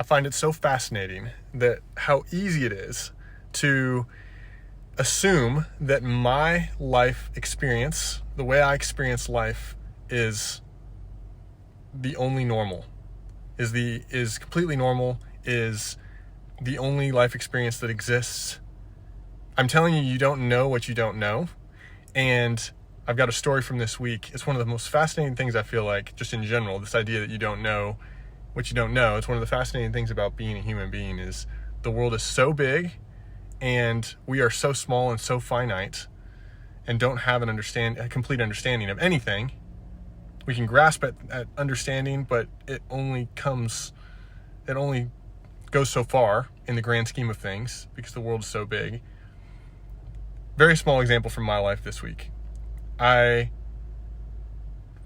I find it so fascinating that how easy it is to assume that my life experience, the way I experience life, is the only normal, is completely normal, is the only life experience that exists. I'm telling you, you don't know what you don't know. And I've got a story from this week. It's one of the most fascinating things, I feel like, just in general, this idea that you don't know what you don't know. It's one of the fascinating things about being a human being is the world is so big and we are so small and so finite and don't have a complete understanding of anything. We can grasp at understanding, but it only goes so far in the grand scheme of things because the world is so big. Very small example from my life this week. I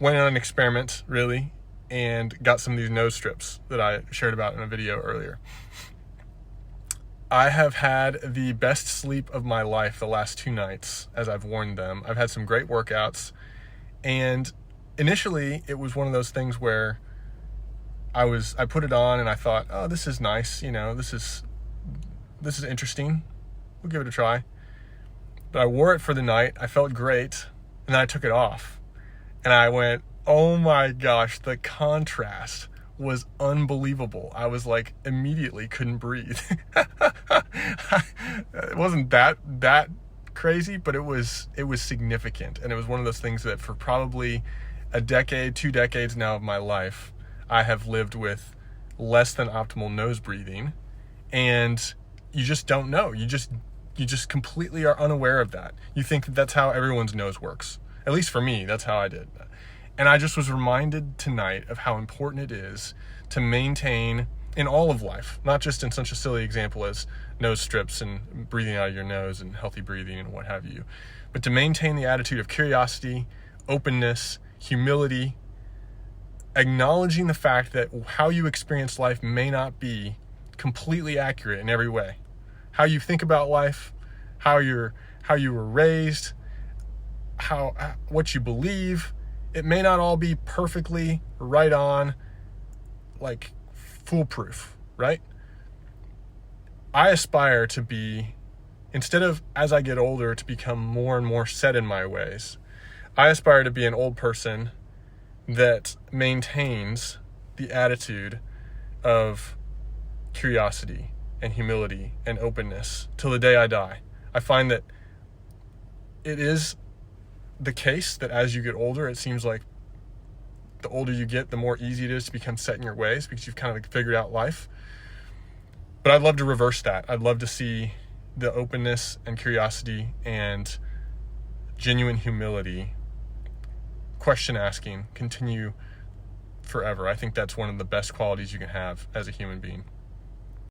went on an experiment, really, and got some of these nose strips that I shared about in a video earlier. I have had the best sleep of my life the last 2 nights as I've worn them. I've had some great workouts, and initially it was one of those things where I put it on and I thought, oh, this is nice, this is interesting. We'll give it a try. But I wore it for the night. I felt great, and then I took it off, and I went, oh my gosh, the contrast was unbelievable. I was like, immediately couldn't breathe. It wasn't that crazy, but it was significant. And it was one of those things that for probably a decade, 2 decades now of my life, I have lived with less than optimal nose breathing. And you just don't know. You just completely are unaware of that. You think that that's how everyone's nose works. At least for me, that's how I did. And I just was reminded tonight of how important it is to maintain in all of life, not just in such a silly example as nose strips and breathing out of your nose and healthy breathing and what have you, but to maintain the attitude of curiosity, openness, humility, acknowledging the fact that how you experience life may not be completely accurate in every way. How you think about life, how you were raised, what you believe, it may not all be perfectly right on, like foolproof, right? I aspire to be, instead of as I get older to become more and more set in my ways, I aspire to be an old person that maintains the attitude of curiosity and humility and openness till the day I die. I find that it is the case that as you get older, it seems like the older you get, the more easy it is to become set in your ways because you've kind of figured out life. But I'd love to reverse that. I'd love to see the openness and curiosity and genuine humility, question asking, continue forever. I think that's one of the best qualities you can have as a human being.